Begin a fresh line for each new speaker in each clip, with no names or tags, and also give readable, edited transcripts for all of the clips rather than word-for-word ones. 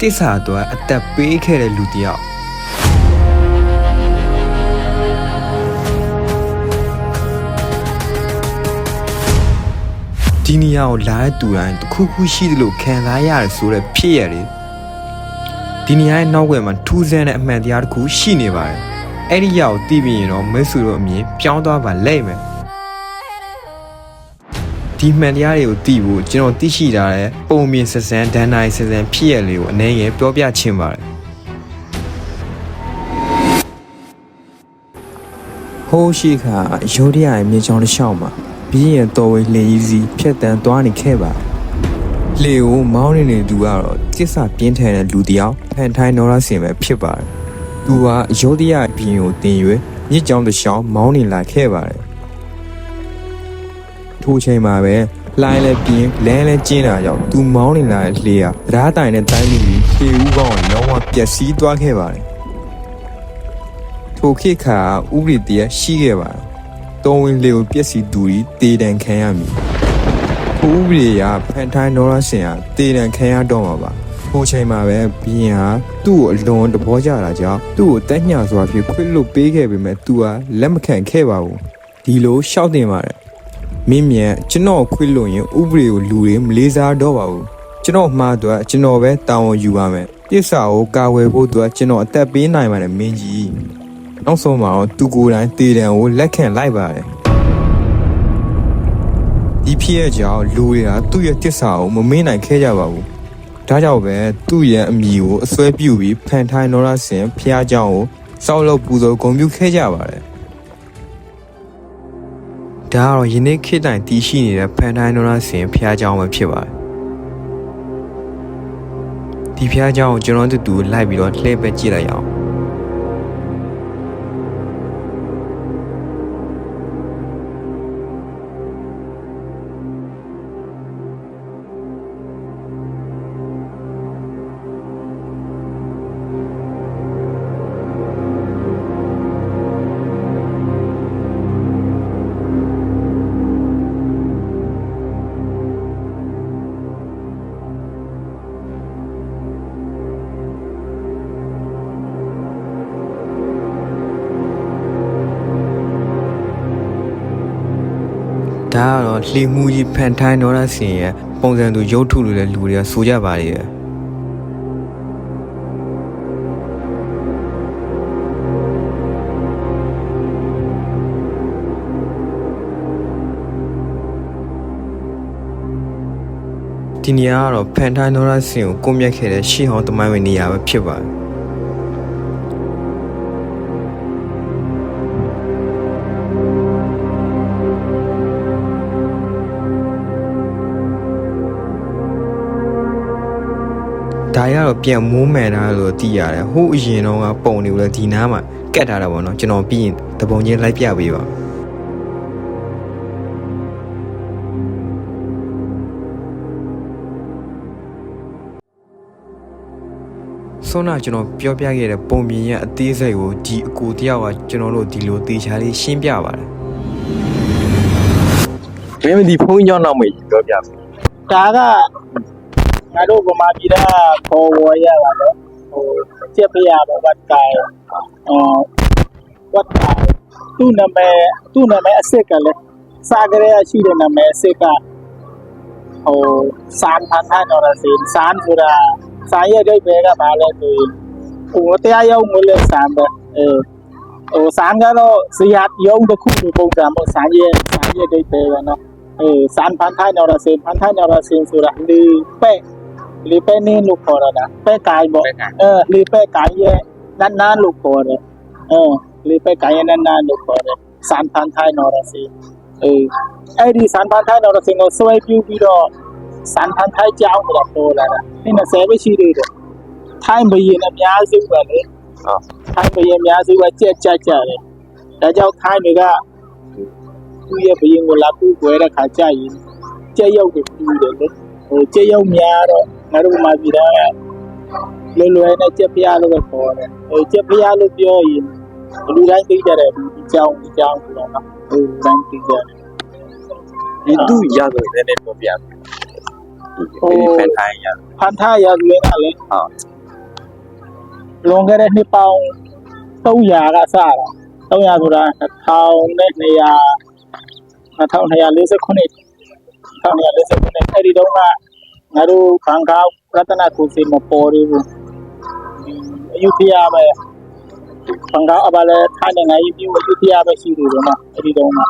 တိဆာတော့အသက်ပေးခဲ့တဲ့လူတယောက်ဒီနေရာကိုလာတဲ့သူတိုင်းတစ်ခုခုရှိတယ်လို့ခံစားရတယ်ဆိုတဲ့ဖြစ်ရတယ်ဒီနေရာရဲ့နောက်ွယ်မှာထူးဆန်းတဲ့အမှန်တရားတစ်ခုရှိနေပါတယ်အဲ့ဒီရောက်သိပြီးရင်တော့မိတ်ဆွေတို့အမြင်ပြောင်းသွားပါလိမ့်မယ်ဒီမှန်တရားတွေကိုသိဖို့ကျွန်တော်သိရှိထားတဲ့ပုံမြင်ဆက်ဆန်းဒန်နိုင်ဆက်ဆန်းဖြစ်ရလေးကိုအနေငယ်ပြောပြချင်ပါတယ်ဟိုးရှိခါရိုးတရရဲ့မြေချောင်းတစ်လျှောက်မှာပြီးရင်တော်ဝေးလေကြီးစီဖြတ်တန်းသွားနေခဲ့ပါလေကိုမောင်းနေသူကတော့တစ္ဆာပြင်းထန်တဲ့လူတစ်ယောက်ဖန်ထိုင်းနော်ရစင်ပဲဖြစ်ပါတယ်သူကရိုးတရပြင်ကိုတင်ရွေးမြေချောင်းတစ်လျှောက်မောင်းနေလာခဲ့ပါတယ်ထိုးချိန်မှာပဲလိုင်းလည်းပြင်းလမ်းလည်းကျင်းတာကြောင့်သူမောင်းနေလာတဲ့လှေကဓာတ်တိုင်နဲ့တိုင်းပြီးလှေဦးကောင်းကိုလုံးဝပျက်စီးသွားခဲ့ပါတယ်ထိုခေတ်ခါဥပဒေတရားရှိခဲ့ပါတယ်တော်ဝင်လေကိုပျက်စီးသူတွေတေတံခံရမည်ဥပဒေအရဖန်ထိုင်းနော်ရစင်ဟာတေတံခံရတော့မှာပါထိုချိန်မှာပဲဘီရင်ဟာသူ့ကိုအလွန်တဘောကြတာကြောင့်သူ့ကိုတက်ညှစွာဖြင့်ခွင့်လွတ်ပေးခဲ့ပေမဲ့သူဟာလက်မခံခဲ့ပါဘူးဒီလိုရှောက်တင်ပါတယ်မင်းမြန်ကျွန်တော်ခွင့်လို့ရင်ဥပဒေကိုလူတွေမလေးစားတော့ပါဘူးကျွန်တော်မှားတော့ကျွန်တော်ပဲတာဝန်ယူပါမယ်ပြစ်စာကိုကာဝယ်ဖို့အတွက်ကျွန်တော်အသက်ပေးနိုင်ပါတယ်မင်းကြီးနောက်ဆုံးမှာတော့သူကိုယ်တိုင်တေတံကိုလက်ခံလိုက်ပါတယ်ဒီဖြစ်ရကြောင့်လူတွေကသူ့ရဲ့ပြစ်စာကိုမမေ့နိုင်ခဲ့ကြပါဘူးဒါကြောင့်ပဲသူ့ရဲ့အမိကိုအစွဲပြုပြီးဖန်ထိုင်းနော်ရစင်ဖျားเจ้าကိုစောက်လုပ်ပူဇော်ဂုဏ်ပြုခဲ့ကြပါတယ်ဒါကတော့ယနေ့ခေတ်တိုင်တည်ရှိနေတဲ့ဖန်ထိုင်းနော်ရစင်ဖျားเจ้าပဲဖြစ်ပါတယ်ဒီဖျားเจ้าကိုကျွန်တော်တို့လိုက်ပြီးတော့လှည့်ပဲကြည့်လိုက်အောင်ဒါကတော့လှေမှုကြီးဖန်ထိုင်းနော်ရစင်ရဲ့ပုံစံသူရုပ်ထုလိုတဲ့လူတွေကဆိုကြပါလေဒီနေရာကတော့ဖန်ထိုင်းနော်ရစင်ကိုကွန်မြတ်ခဲ့တဲ့ရှေ့ဟောင်းတမိုင်းဝင်နေရာပဲဖြစ်ပါတယ်ဒါရတော့ပြန်မိုးမှန်တာလို့သိရတယ်ဟိုအရင်တော့ကပုံနေလို့ဒီနားမှာကတ်ထားတာပေါ့နော်ကျွန်တော်ပြီးရင်တပုံချင်းလိုက်ပြပေးပါဆိုတော့ကျွန်တော်ပြောပြခဲ့တဲ့ပုံပြင်ရဲ့အသေးစိတ်ကိုဒီအကူတယောက်ကကျွန်တော်တို့ဒီလိုတေချာလေးရှင်းပြပါတယ်
မင်းဒီဖုန်းကြောင်းတော့မပြောပြဘူး
ဒါကငါတို့ဗမာပြည်ကခေါ်ဝေါ်ရပါတော့ဟိုကျက်ပြရတော့ဝတ်ကိုင်ဝတ်ကိုင်သူ့နာမည်အစ်စ်ကလည်းစားကြရရှိတဲ့နာမည်အစ်စ်ကဟိုစန်ဖန်ထိုင်းနော်ရစင်စန်ဆိုတာစာရဲ့အိဗယ်ကဘာလဲဆိုဟိုတရားရုံးမလို့စန်ပဲဟိုစန်ကတော့ဇယတ်ရုံးတစ်ခုပုံစံမျိုးစာရဲ့အိဗယ်ပဲနော်စန်ဖန်ထိုင်းနော်ရစင်ဖန်ထိုင်းနော်ရစင်ဆိုတာလေပဲနေလို့ခေါ်တာပဲကိုင်ပေါ့လေပဲကိုင်ရဲ့နားလို့ခေါ်တယ်လေပဲကိုင်ရဲ့နားလို့ခေါ်တယ်စန်ဖန်ထိုင်းနော်ရစင်အဲ့ဒီစန်ဖန်ထိုင်းနော်ရစင်ကိုဆွဲပြူပြီးတော့စန်ဖန်ထိုင်းကြောင်းတော့ပေါ်လာတာဒီ20ပဲရှိသေးတယ်ထိုင်းဘရင်အများစုပဲလေထိုင်းဘရင်အများစုကကြက်တယ်ဒါကြောင့်ထိုင်းတွေကသူ့ရဲ့ဘရင်ကိုလာကူွယ်တဲ့ခါကြရင်ကြက်ရုပ်ကိုပြူတယ်လေဟိုကြက်ရုပ်များတော့ငါတို့မှာပြည်တာလွယ်နဲ့ကြက်ဖျားလို့ပဲခေါ်တယ်ဟိုကြက်ဖျားလို့ပြောရင်လူတိုင်းသိကြတယ်ဒီကြောင်းဆိုတော့နော်ဟိုတိုင်းသိကြတယ်
ဒီသူ့ရဆိုလည်းနည်းနည်းပြောပြ ဒီဖန်ထိုင်းရ
ဖန်ထားရလွင်ကလေ
ဟုတ်
လွန်ခဲ့တဲ့နှစ်ပေါင်း300ကစတာ300ဆိုတာ2249အဲ့ဒီတုန်းကငါတို့ဘန်ကောက်ရတနာကိုစီမပေါ်သေးဘူးအယူထရပဲဘန်ကောက်အပါလဲထားနေငါကြီးမြို့အယူထရပဲရှိတယ်နော်အဲ့ဒီတုန်းက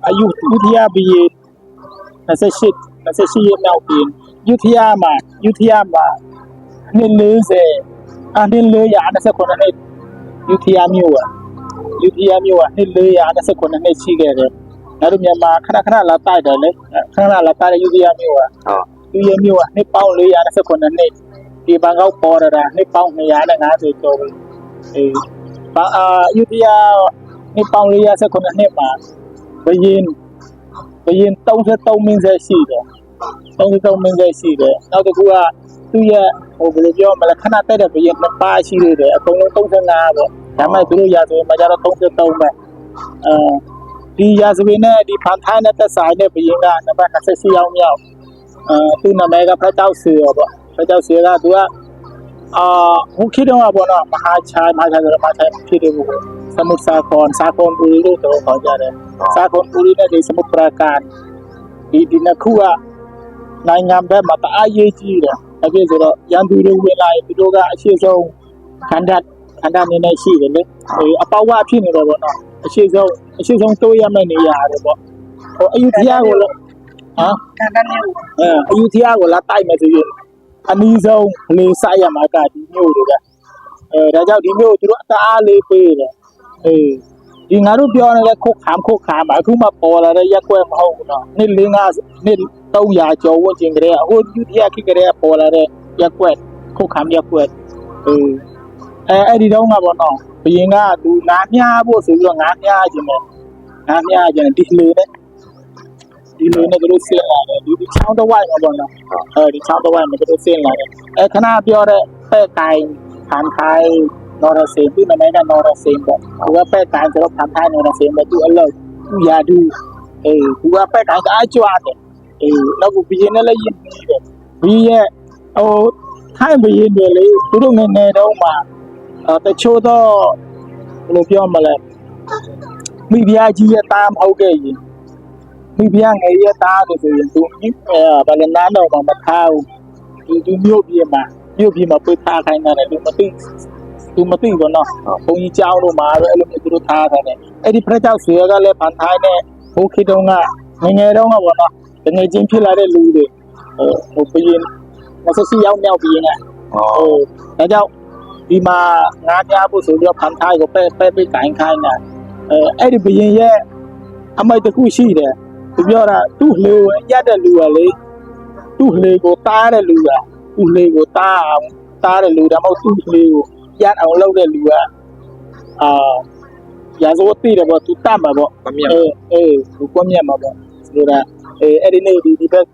အယူထရပြီး28ရက်မြောက်ပြီးယူထရမှာနှစ်40နှစ်429နှစ်ယူထရမြို့ကနှစ်429နှစ်ရှိခဲ့တယ်ငါတို့မြန်မာခဏလာတိုက်တယ်လေခဏလာတိုက်တဲ့ယူထရမြို့က
ဟုတ်
သူရဲ့မြို့ကနှစ်ပေါင်း429နှစ်ဒီဘန်ကောက်ပေါ်တာနှစ်ပေါင်း250ကျော်ပြီယူထရနှစ်ပေါင်း429နှစ်မှာဘယင်း33မင်းဆက်ရှိတယ်33မင်းဆက်ရှိတယ်နောက်တစ်ခုကသူရဲ့ဘယ်လိုပြောမလဲခဏတက်တဲ့ဘယင်းနှစ်ပါးရှိသေးတယ်အကုန်လုံး35ပေါ့ဒါမှသူတို့ရာဇဝင်မှာကျတော့33ပဲဒီရာဇဝင်နဲ့ဒီဖန်ထိုင်းနဲ့သက်ဆိုင်တဲ့ဘယင်းကနံပါတ်28ရောက်မြောက်သူ့နာမည်ကဖတ်တောက်ဆွေရောပေါ့ဖတ်တောက်ဆွေကသူကဟိုခေတ်တုန်းကပေါ့နော်မဟာချိုင်ဖြစ်တယ်ဘူးစမုစာခွန်ပူရီလို့တော့ခေါ်ကြတယ်စာခွန်ပူရီနဲ့ဒီစမုပရာကန်ဒီနှစ်ခုကနိုင်ငံဘက်မှာတအားရေးကြီးတယ်အဲ့ဒီဆိုတော့ရန်သူတွေဝင်လာရင်သူတို့ကအရှိဆုံးခန္ဓာနေနေရှိတယ်လေအပေါဝဖြစ်နေတယ်ပေါ့နော်အရှိဆုံးတိုးရမယ့်နေရာတယ်ပေါ့ဟိုအယူတရားကိုလည်းခန္ဓာနေအယူတရားကိုလာတိုက်မယ်ဆိုရင်အနည်းဆုံးလေဆိုင်ရမှာကဒီမျိုးတွေကဒါကြောင့်ဒီမျိုးသူတို့အတအားလေးပေးတယ်ဒီငါတို့ပြောနေတဲ့ခုတ်ခါမှာအခုမှပေါ်လာတဲ့ရက်ွက်မဟုတ်ဘူးနော်နှစ်300ကျော်ဝန်းကျင်ကလေးဟိုယူတရားခိကလေးပေါ်လာတဲ့ရက်ွက်ခုတ်ခါရက်ွက်အဲ့ဒီတော့ကပေါ့နော်ဘယင်ကသူငါမြားဖို့ဆိုပြီးတော့ငါမြားခြင်းဒီလေနဲ့သူတို့ဆင်းလာတယ်ဒီချောင်းတစ်ဝိုက်မှာပေါ့နော်ဒီချောင်းတစ်ဝိုက်မှာသူတို့ဆင်းလာတယ်ခဏပြောတဲ့ပဲ့ကိုင်ဖန်ထိုင်းနော်ရစေသူနာမည်ကနော်ရစေပေါ့သူကပဲ့ကိုင်ဆိုတော့ဖန်ထိုင်းနော်ရစေပဲသူအလုပ်သူရာသူသူကပဲ့ကိုင်အားကြွားတယ်နောက်ကဘီရင်နဲ့လည်းရင်းနေတယ်ဘီရဲ့ဟိုထိုင်းဘီရင်တွေလေသူတို့ငယ်ငယ်တုန်းမှာတချို့တော့ဘယ်လိုပြောမလဲမိဖုရားကြီးရဲ့တားမဟုတ်ခဲ့ရင်မိဖုရားငယ်ရဲ့တားတယ်ဆိုရင်သူဘာလဲနားတော့မထားဘူးသူမြို့ပြေမှာပြထားခိုင်းတယ်သူမသိဘူးနော်ဘုန်းကြီးเจ้าတို့မှာပဲအဲ့လိုမျိုးသူတို့ထားတယ်အဲ့ဒီဖရက်ကြောက်ဆွေကလည်းဖန်ထိုင်းတဲ့ဘိုးခေတုံးကငယ်တုန်းကပေါ့နော်ငယ်ချင်းဖြစ်လာတဲ့လူတွေဟိုဘယင်း28ရောက်မြောက်ဘယင်းကဒါကြောင့်ဒီမှာငါးပြားဖို့ဆိုပြီးတော့ဖန်ထိုင်းကိုပဲကိုင်ခိုင်းတာအဲ့ဒီဘယင်းရဲ့အမိုက်တစ်ခုရှိတယ်သူပြောတာသူ့လေကိုရတဲ့လူကလေသူ့လေကိုတားတဲ့လူကသူ့လေကိုတားတဲ့လူဒါမှမဟုတ်သူ့လေကိုရအောင်လုပ်တဲ့လူကရာဇဝတ်တိတယ်ပေါ့သူတတ်မှာပေါ့သူကွမျက်မှာပေါ့ဆိုတာအဲ့ဒီနေ့ဒီဘက်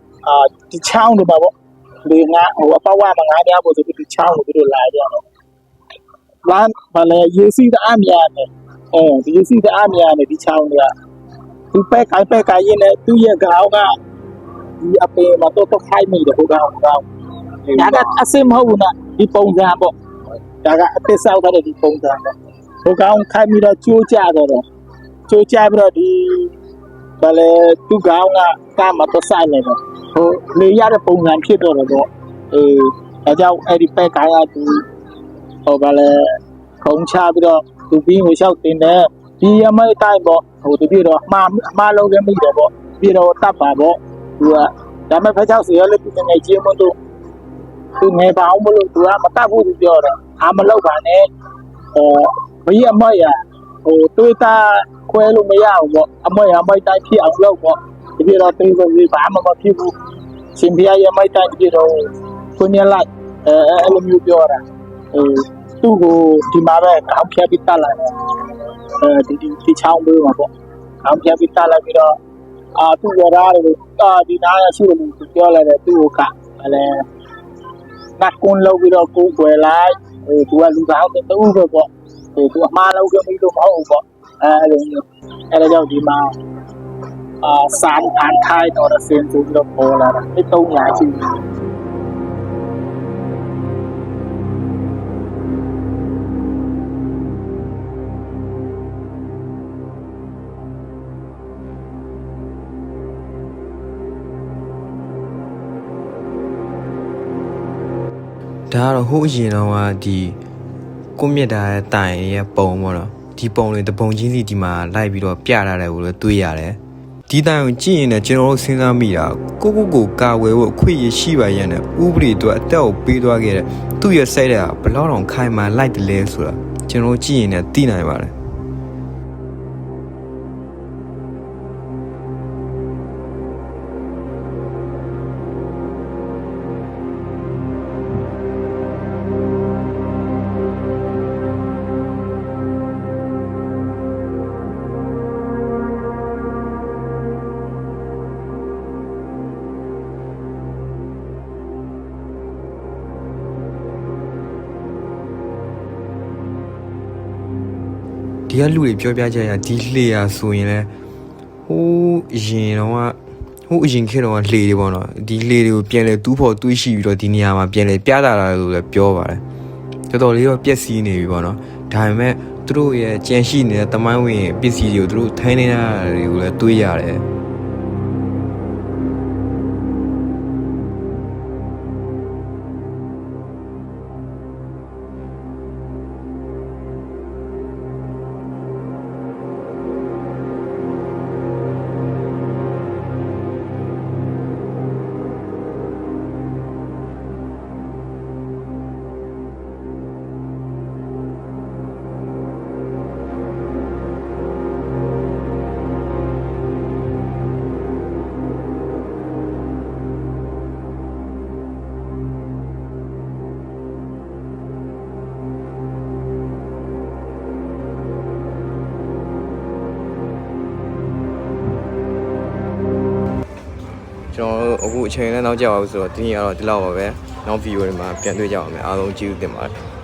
ဒီချောင်းတွေမှာပေါ့လေငါဟိုအပေါဝါမှာငါးပြားဖို့ဆိုပြီးဒီချောင်းကိုပြီးတော့လာကြတော့လမ်းဘာလဲရေစီးတဲ့အများနဲ့ဒီရေစီးတဲ့အများနဲ့ဒီချောင်းတွေကသူပဲ့ကိုင်ရင်းနဲ့သူ့ရဲ့ခေါင်းကဒီအပင်မှာတော့ခိုင်းမိတယ်ဟိုကောင်ဒါကအစင်မဟုတ်ဘူးနော်ဒီပုံစံပေါ့ဒါကအသစ်ဆောက်ထားတဲ့ဒီပုံစံပေါ့ဟိုကောင်ခိုင်းပြီးတော့ကျိုးကြတော့ပြီးတော့ဒီဘာလဲသူ့ခေါင်းကကားမှာတော့ဆိုင်နေတယ်ဟိုလေရတဲ့ပုံစံဖြစ်တော့တယ်ပေါ့ဒါကြောင့်အဲ့ဒီပဲ့ကိုင်ကသူဟိုဘာလဲခုံချပြီးတော့သူပြီးဟိုလျှောက်တင်တယ်ဒီရမိုက်တိုင်းပေါ့ဟိုတပြည့်တော့မှားလုံးလည်းမိတယ်ပေါ့ပြီးတော့တတ်ပါပေါ့သူကဒါမဲ့ဖက်ချောက်စီရလည်းသူငယ်ချင်းမတို့သူငယ်ပါအောင်မလို့သူကမတတ်ဘူးသူပြောတယ်မလောက်ပါနဲ့ဘီအမရဟိုတွေးတာခွဲလို့မရဘူးပေါ့အမရမိုက်တိုင်းဖြစ်အောင်လုပ်ပေါ့ဒီပြတော့တေးဆိုပြီးဘာမှမဖြစ်ဘူးရှင်ပြရမိုက်တိုင်းပြတော့ကိုမြလိုက်အဲ့လိုမျိုးပြောတာသူ့ကိုဒီမှာပဲကောင်းဖြတ်ပြီးတက်လာတယ်ဒီချောင်းပေးမှာပေါ့ကောင်းဖြတ်ပြီးတက်လာပြီးတော့သူ့ရရတယ်ဒီနားရရှိလို့ပြောလိုက်တယ်သူ့ကိုကလည်းနတ်ကွန်လောက်ပြီးတော့ကိုယ်ွယ်လိုက်သူကလူကောင်းတဲ့တူပဲပေါ့သူအမှားလောက်ကြပြီးလို့မဟုတ်ဘူးပေါ့အဲ့လိုမျိုးအဲ့ဒါကြောင့်ဒီမှာ 3,000 thái đó là xuyên xuống được bò là cái tông nhà chị
ဒါကတော့ဟိုးအရင်တော့ကဒီကိုမြတ်တာရဲ့တိုင်ရဲ့ပုံပေါ့နော်ဒီပုံတွေတပုံချင်းစီဒီမှာလိုက်ပြီးတော့ပြထားတယ်ကိုလည်းတွေ့ရတယ်ဒီတိုင်ကိုကြည့်ရင်လည်းကျွန်တော်တို့စဉ်းစားမိတာကိုကာဝယ်ဖို့အခွင့်အရေးရှိပါရဲ့နဲ့ဥပဒေအတွက်အသက်ကိုပေးသွားခဲ့တဲ့သူ့ရဲ့စိတ်ဓာတ်ကဘယ်လောက်တောင်ခိုင်မာလိုက်တယ်လဲဆိုတာကျွန်တော်ကြည့်ရင်လည်းသိနိုင်ပါတယ်ဒီကလူတွေပြောပြကြရဒီလှေရဆိုရင်လည်းဟိုးအရင်တော့ဟိုးအရင်ခေတ်တော့လှေတွေပေါ့နော်ဒီလှေတွေကိုပြန်လဲတူးဖို့တွေးရှိပြီးတော့ဒီနေရာမှာပြန်လဲပြတာလာလို့လည်းပြောပါတယ်တော်တော်လေးတော့ပျက်စီးနေပြီပေါ့နော်ဒါပေမဲ့သူတို့ရဲ့ကြံရှိနေတဲ့တမိုင်းဝင်ပစ္စည်းတွေကိုသူတို့ထိုင်းနေတာတွေကိုလည်းတွေးရတယ်ကျွန်တော်အခုအချိန်နဲ့နောက်ကြပါဘူးဆိုတော့ဒီနေ့ကတော့ဒီလောက်ပါပဲနောက်ဗီဒီယိုတွေမှာပြန်တွေ့ကြပါမယ်အားလုံးကျေးဇူးတင်ပါတယ်